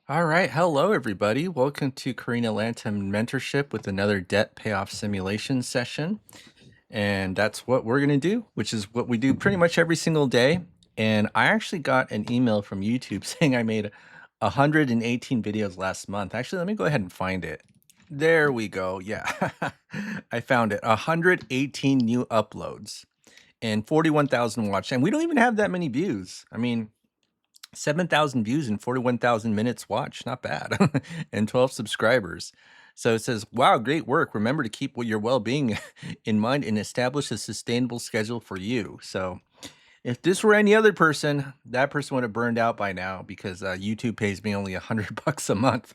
All right. Hello, everybody. Welcome to Karina Lantam Mentorship with another debt payoff simulation session. And that's what we're going to do, which is what we do pretty much every single day. And I actually got an email from YouTube saying I made 118 videos last month. Actually, let me go ahead and find it. There we go. Yeah, I found it. 118 new uploads and 41,000 watched. And we don't even have that many views. I mean, 7,000 views and 41,000 minutes watched. Not bad. And 12 subscribers. So it says, wow, great work. Remember to keep your well-being in mind and establish a sustainable schedule for you. So if this were any other person, that person would have burned out by now because YouTube pays me only $100 a month.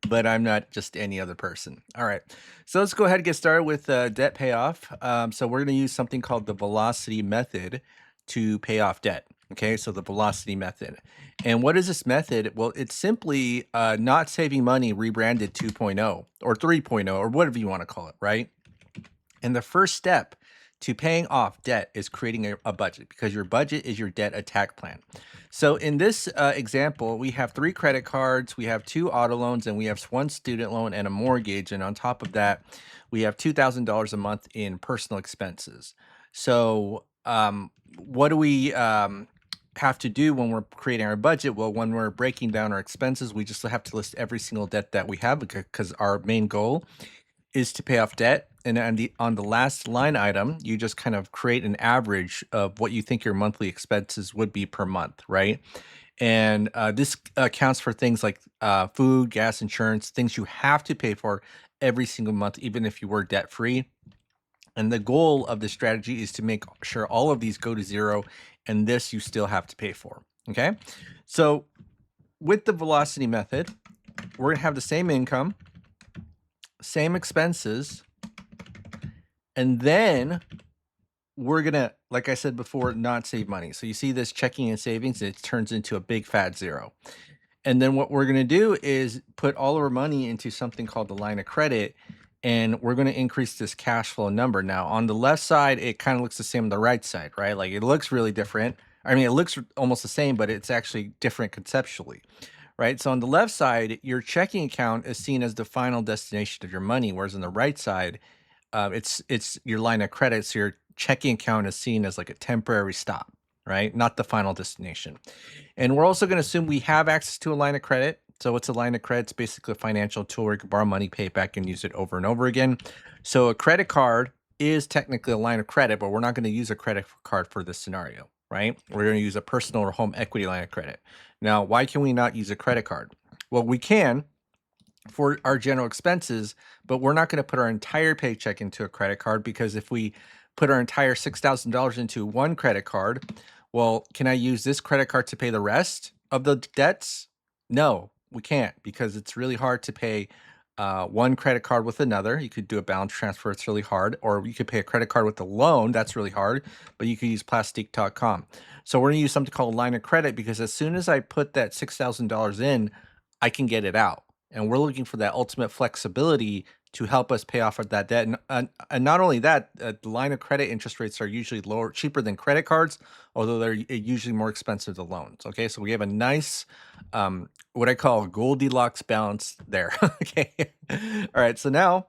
But I'm not just any other person. All right. So let's go ahead and get started with debt payoff. So we're going to use something called the velocity method to pay off debt. Okay, so the velocity method. And what is this method? Well, it's simply not saving money rebranded 2.0 or 3.0 or whatever you want to call it, right? And the first step to paying off debt is creating a budget, because your budget is your debt attack plan. So in this example, we have 3 credit cards, we have 2 auto loans, and we have 1 student loan and a mortgage. And on top of that, we have $2,000 a month in personal expenses. So what do we have to do when we're creating our budget? Well, when we're breaking down our expenses, we just have to list every single debt that we have, because our main goal is to pay off debt. And on the last line item, you just kind of create an average of what you think your monthly expenses would be per month, right? And this accounts for things like food, gas, insurance, things you have to pay for every single month, even if you were debt free. And the goal of this strategy is to make sure all of these go to zero, and this you still have to pay for. Okay. So with the velocity method, we're going to have the same income, same expenses, and then we're going to, like I said before, not save money. So you see this checking and savings, it turns into a big fat zero. And then what we're going to do is put all of our money into something called the line of credit, and we're going to increase this cash flow number. Now, on the left side, it kind of looks the same on the right side, right? Like it looks really different. I mean, it looks almost the same, but it's actually different conceptually, right? So on the left side, your checking account is seen as the final destination of your money, whereas on the right side, it's your line of credit. So your checking account is seen as like a temporary stop, right? Not the final destination. And we're also going to assume we have access to a line of credit. So what's a line of credit? It's basically a financial tool where you can borrow money, pay it back, and use it over and over again. So a credit card is technically a line of credit, but we're not going to use a credit card for this scenario, right? We're going to use a personal or home equity line of credit. Now, why can we not use a credit card? Well, we can for our general expenses, but we're not going to put our entire paycheck into a credit card, because if we put our entire $6,000 into one credit card, well, can I use this credit card to pay the rest of the debts? No, we can't, because it's really hard to pay one credit card with another. You could do a balance transfer, it's really hard, or you could pay a credit card with a loan, that's really hard, but you could use plastic.com. So we're going to use something called a line of credit, because as soon as I put that $6,000 in, I can get it out. And we're looking for that ultimate flexibility to help us pay off of that debt. And not only that, the line of credit interest rates are usually cheaper than credit cards, although they're usually more expensive than loans. Okay, so we have a nice, what I call a Goldilocks balance there. Okay, all right. So now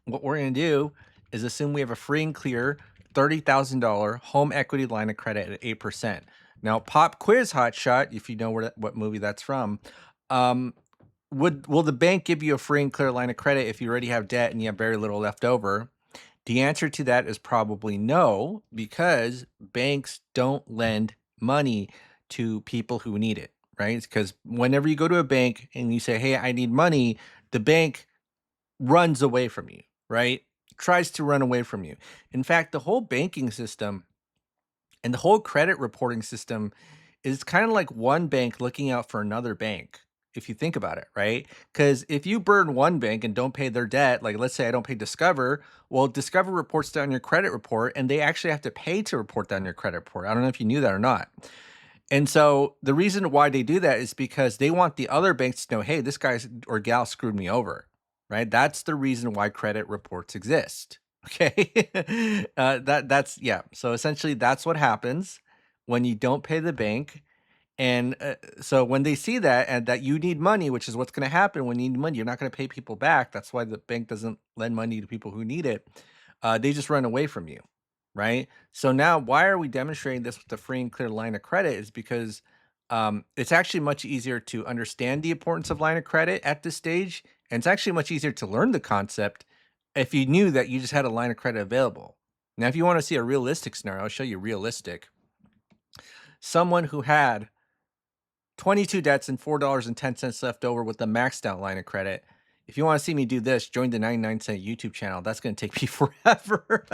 what we're going to do is assume we have a free and clear $30,000 home equity line of credit at 8%. Now, pop quiz hotshot, if you know what movie that's from, um, will the bank give you a free and clear line of credit if you already have debt and you have very little left over? The answer to that is probably no, because banks don't lend money to people who need it, right? Because whenever you go to a bank and you say, hey, I need money, the bank runs away from you, right? Tries to run away from you. In fact, the whole banking system and the whole credit reporting system is kind of like one bank looking out for another bank, if you think about it, right? Because if you burn one bank and don't pay their debt, like let's say I don't pay Discover, well, Discover reports down your credit report, and they actually have to pay to report down your credit report. I don't know if you knew that or not. And so the reason why they do that is because they want the other banks to know, hey, this guy or gal screwed me over, right? That's the reason why credit reports exist. Okay. That's, yeah. So essentially, that's what happens when you don't pay the bank And so when they see that and that you need money, which is what's going to happen when you need money, you're not going to pay people back. That's why the bank doesn't lend money to people who need it. They just run away from you, right? So now, why are we demonstrating this with the free and clear line of credit? Is because it's actually much easier to understand the importance of line of credit at this stage, and it's actually much easier to learn the concept if you knew that you just had a line of credit available. Now, if you want to see a realistic scenario, I'll show you realistic. Someone who had 22 debts and $4.10 left over with the maxed out line of credit. If you want to see me do this, join the 99 Cent YouTube channel. That's going to take me forever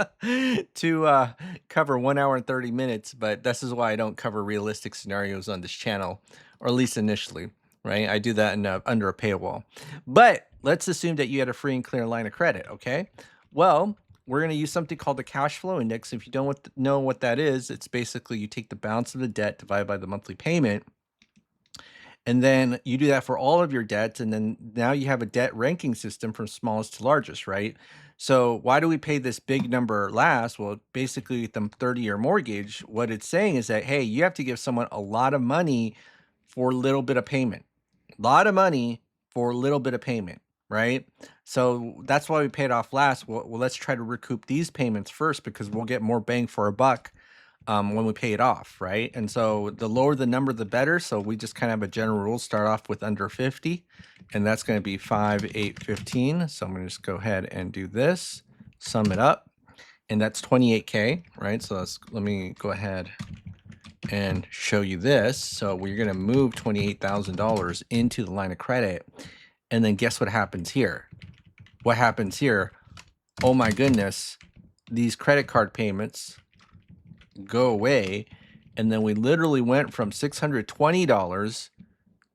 to cover 1 hour and 30 minutes. But this is why I don't cover realistic scenarios on this channel, or at least initially, right? I do that in under a paywall. But let's assume that you had a free and clear line of credit, okay? Well, we're going to use something called the cash flow index. If you don't know what that is, it's basically you take the balance of the debt divided by the monthly payment. And then you do that for all of your debts. And then now you have a debt ranking system from smallest to largest, right? So why do we pay this big number last? Well, basically the 30-year mortgage, what it's saying is that, hey, you have to give someone a lot of money for a little bit of payment. A lot of money for a little bit of payment, right? So that's why we paid off last. Well, let's try to recoup these payments first because we'll get more bang for our buck when we pay it off, right? And so the lower the number, the better. So we just kind of have a general rule, start off with under 50, and that's going to be 5, 8, 15. So I'm going to just go ahead and do this, sum it up, and that's 28K, right? So let me go ahead and show you this. So we're going to move $28,000 into the line of credit, and then guess what happens here? What happens here? Oh my goodness, these credit card payments go away, and then we literally went from $620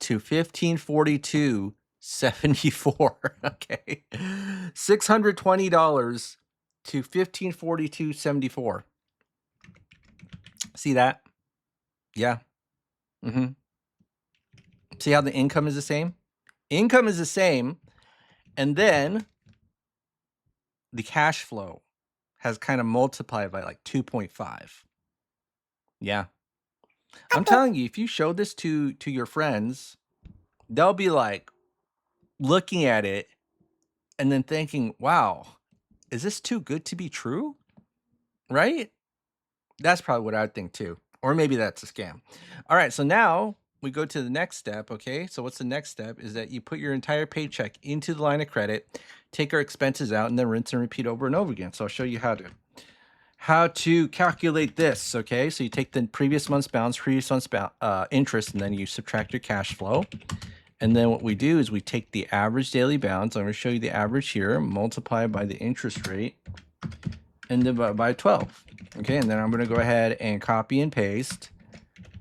to $1,542.74. Okay, $620 to $1,542.74. See that? Yeah. See how the income is the same? Income is the same, and then the cash flow has kind of multiplied by like 2.5. Yeah. I'm telling you, if you show this to your friends, they'll be like looking at it and then thinking, wow, is this too good to be true? Right? That's probably what I'd think too. Or maybe that's a scam. All right, so now we go to the next step, okay? So what's the next step is that you put your entire paycheck into the line of credit, take our expenses out, and then rinse and repeat over and over again. So I'll show you how to calculate this, okay? So you take the previous month's balance, previous month's interest, and then you subtract your cash flow. And then what we do is we take the average daily balance. I'm going to show you the average here, multiply by the interest rate, and divide by 12. Okay, and then I'm going to go ahead and copy and paste.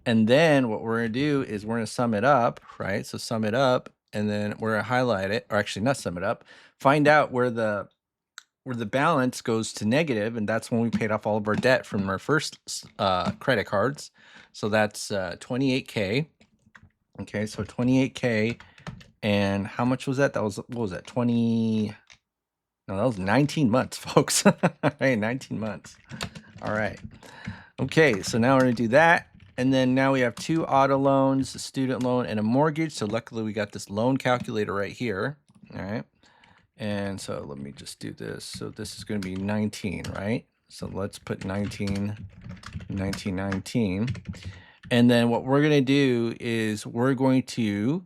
And then what we're going to do is we're going to sum it up, right? So sum it up, and then we're going to highlight it, or actually not sum it up, find out where the balance goes to negative, and that's when we paid off all of our debt from our first credit cards. So that's 28K. Okay, so 28K, and how much was that? That was, what was that, 20, no, that was 19 months, folks. Hey, 19 months. All right. Okay, so now we're going to do that. And then now we have 2 auto loans, a student loan, and a mortgage. So luckily we got this loan calculator right here. All right. And so let me just do this. So this is going to be 19, right? So let's put 19. And then what we're going to do is we're going to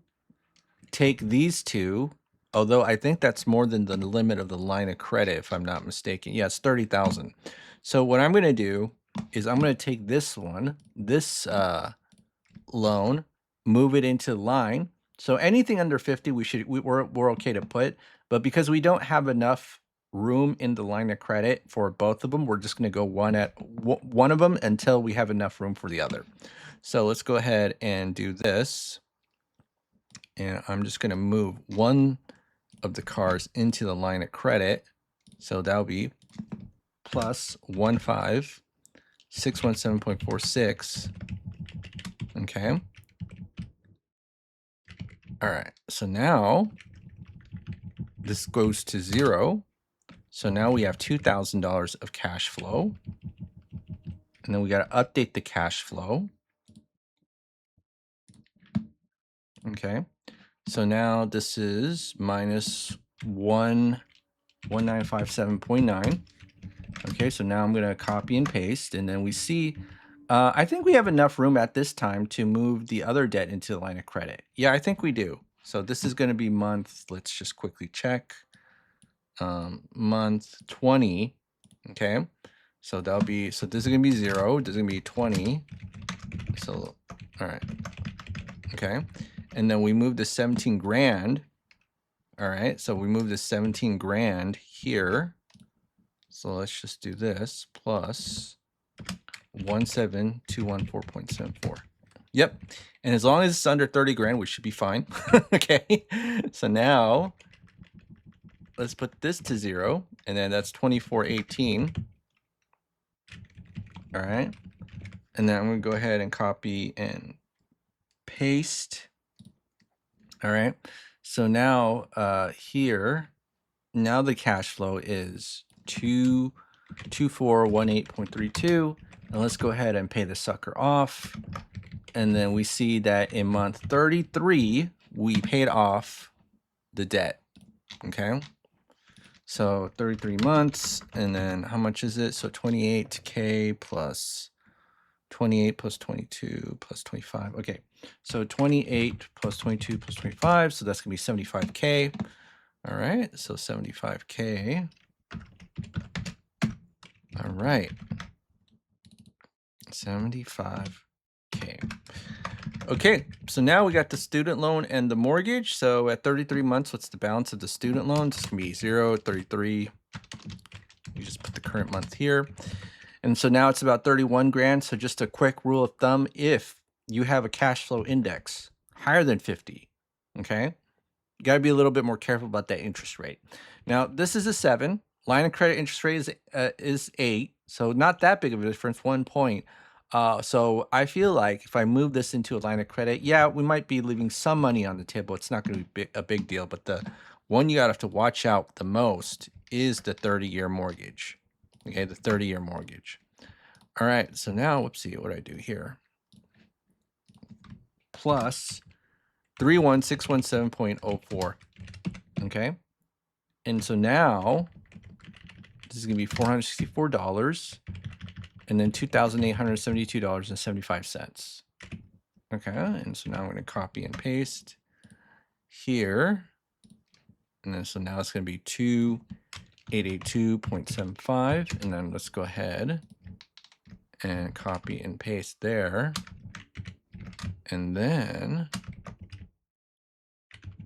take these two, although I think that's more than the limit of the line of credit, if I'm not mistaken. Yeah, it's 30,000. So what I'm going to do is I'm going to take this one, this loan, move it into line. So anything under 50, we're okay to put, but because we don't have enough room in the line of credit for both of them, we're just going to go one of them until we have enough room for the other. So let's go ahead and do this. And I'm just going to move one of the cars into the line of credit. So that'll be plus 15,617.46. Okay. All right. So now this goes to 0. So now we have $2,000 of cash flow. And then we got to update the cash flow. Okay. So now this is minus 1957.9. Okay, so now I'm going to copy and paste, and then we see, I think we have enough room at this time to move the other debt into the line of credit. Yeah, I think we do. So this is going to be month, let's just quickly check, month 20. Okay, so that'll be, so this is going to be 0, this is going to be 20. So, all right. Okay, and then we move the 17 grand. All right, so we move the 17 grand here. So let's just do this, plus 17214.74. Yep. And as long as it's under 30 grand, we should be fine. Okay. So now let's put this to 0, and then that's 2418. All right. And then I'm going to go ahead and copy and paste. All right. So now here, now the cash flow is 2418.32. And let's go ahead and pay the sucker off. And then we see that in month 33, we paid off the debt. Okay. So 33 months. And then how much is it? So 28K plus 28 plus 22 plus 25. Okay. So 28 plus 22 plus 25. So that's going to be 75K. All right. So 75K. All right. 75K. Okay, so now we got the student loan and the mortgage. So at 33 months, what's the balance of the student loan? It's gonna be 0, 33. You just put the current month here. And so now it's about 31 grand. So just a quick rule of thumb, if you have a cash flow index higher than 50, okay, you gotta be a little bit more careful about that interest rate. Now, this is a 7. Line of credit interest rate is 8. So not that big of a difference, 1 point. So I feel like if I move this into a line of credit, yeah, we might be leaving some money on the table. It's not going to be a big deal, but the one you got to have to watch out the most is the 30-year mortgage. Okay, the 30-year mortgage. All right, so now, whoopsie, what do I do here? Plus 31617.04. Okay, and so now this is going to be $464. And then $2,872.75. Okay, and so now I'm going to copy and paste here. And then so now it's going to be 2882.75. And then let's go ahead and copy and paste there. And then,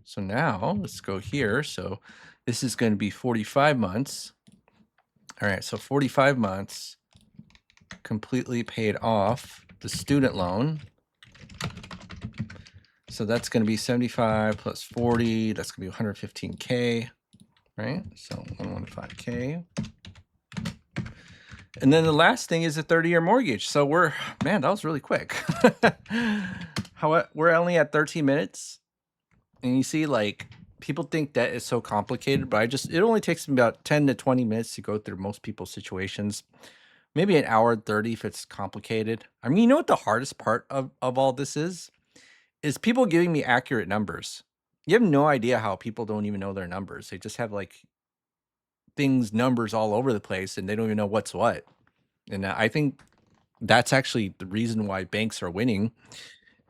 so now let's go here. So this is going to be 45 months. All right, so 45 months. Completely paid off the student loan. So that's going to be 75 plus 40. That's going to be 115K, right? So 115K. And then the last thing is a 30-year mortgage. So man, that was really quick. We're only at 13 minutes. And you see, like, people think that is so complicated, but it only takes about 10 to 20 minutes to go through most people's situations. Maybe an hour and 30 if it's complicated. I mean, you know what the hardest part of all this is? Is people giving me accurate numbers. You have no idea how people don't even know their numbers. They just have like numbers all over the place, and they don't even know what's what. And I think that's actually the reason why banks are winning,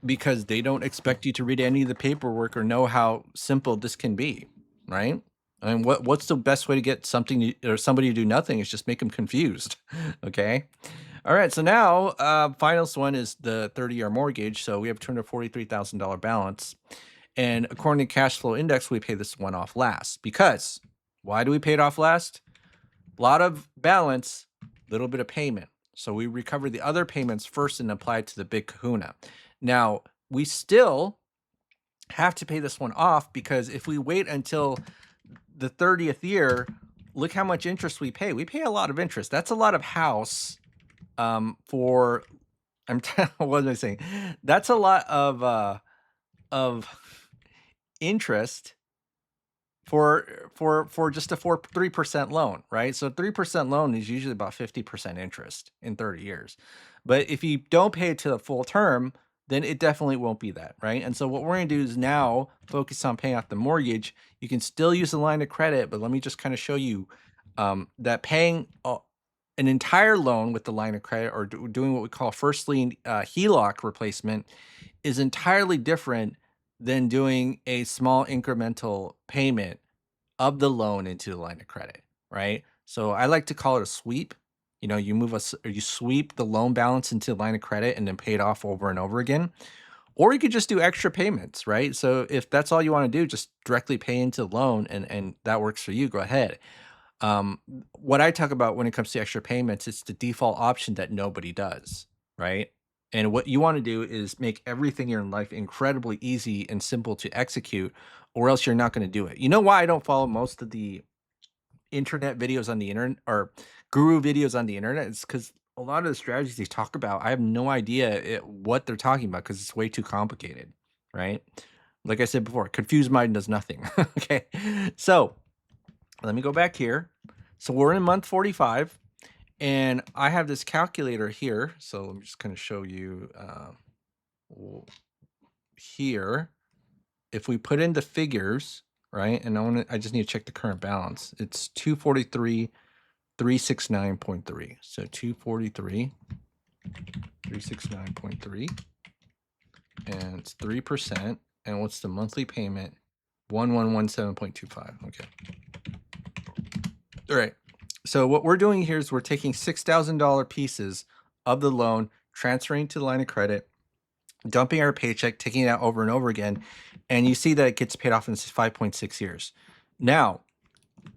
because they don't expect you to read any of the paperwork or know how simple this can be, right? I mean, what's the best way to get somebody to do nothing is just make them confused. Okay. All right. So now, final one is the 30-year mortgage. So we have $243,000 balance. And according to cash flow index, we pay this one off last. Because why do we pay it off last? A lot of balance, little bit of payment. So we recover the other payments first and apply it to the big kahuna. Now, we still have to pay this one off, because if we wait until the 30th year, look how much interest we pay. We pay a lot of interest. That's a lot of house what was I saying? That's a lot of interest for just a 3% loan, right? So 3% loan is usually about 50% interest in 30 years. But if you don't pay it to the full term, then it definitely won't be that, right? And so what we're going to do is now focus on paying off the mortgage. You can still use the line of credit, but let me just kind of show you that paying an entire loan with the line of credit, or doing what we call first lien HELOC replacement, is entirely different than doing a small incremental payment of the loan into the line of credit, right? So I like to call it a sweep. You know, you sweep the loan balance into the line of credit and then pay it off over and over again. Or you could just do extra payments, right? So if that's all you want to do, just directly pay into the loan, and that works for you, go ahead. What I talk about when it comes to extra payments, it's the default option that nobody does, right? And what you want to do is make everything in your life incredibly easy and simple to execute, or else you're not going to do it. You know why I don't follow most of the internet videos on the internet, or guru videos on the internet? It's because a lot of the strategies they talk about, I have no idea what they're talking about, because it's way too complicated, right? Like I said before, confused mind does nothing. Okay, so let me go back here. So we're in month 45, and I have this calculator here. So let me just kind of show you here. If we put in the figures, right, and I just need to check the current balance. It's 243,369.3. So 243,369.3, and it's 3%. And what's the monthly payment? 1117.25. Okay. All right. So what we're doing here is we're taking $6,000 pieces of the loan, transferring to the line of credit, dumping our paycheck, taking it out over and over again, and you see that it gets paid off in 5.6 years. Now,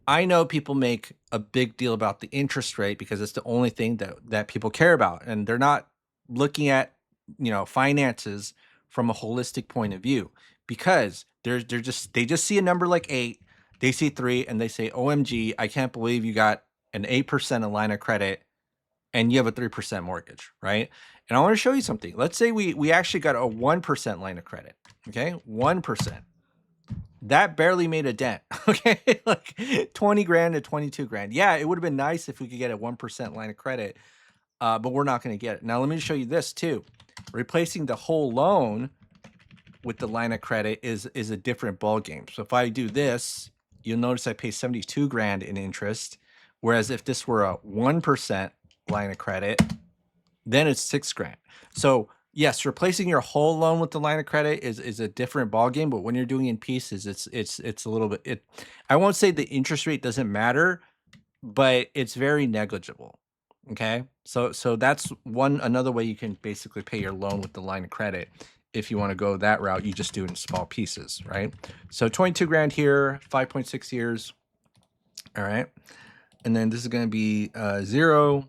I know people make a big deal about the interest rate because it's the only thing that people care about, and they're not looking at, you know, finances from a holistic point of view, because they just see a number like 8, they see 3, and they say, OMG, I can't believe you got an 8% line of credit and you have a 3% mortgage, right? And I want to show you something. Let's say we actually got a 1% line of credit, okay? 1%. That barely made a dent, okay? Like 20 grand to 22 grand. Yeah, it would have been nice if we could get a 1% line of credit, but we're not going to get it. Now, let me show you this too. Replacing the whole loan with the line of credit is a different ball game. So if I do this, you'll notice I pay 72 grand in interest, whereas if this were a 1% line of credit, then it's 6 grand. So yes, replacing your whole loan with the line of credit is a different ball game, but when you're doing in pieces, it's a little bit, I won't say the interest rate doesn't matter, but it's very negligible. Okay, so that's another way you can basically pay your loan with the line of credit. If you want to go that route, you just do it in small pieces, right? So 22 grand here, 5.6 years. All right, and then this is going to be 0,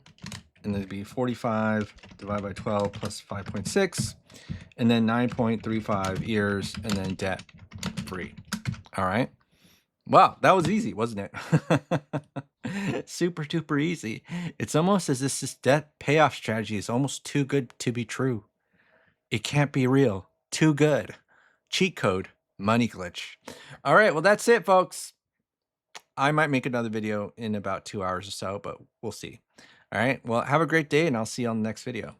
and then it'd be 45 divided by 12 plus 5.6, and then 9.35 years, and then debt free. All right. Wow, that was easy, wasn't it? Super duper easy. It's almost as if this debt payoff strategy is almost too good to be true. It can't be real. Too good. Cheat code, money glitch. All right, well, that's it, folks. I might make another video in about 2 hours or so, but we'll see. All right, well, have a great day, and I'll see you on the next video.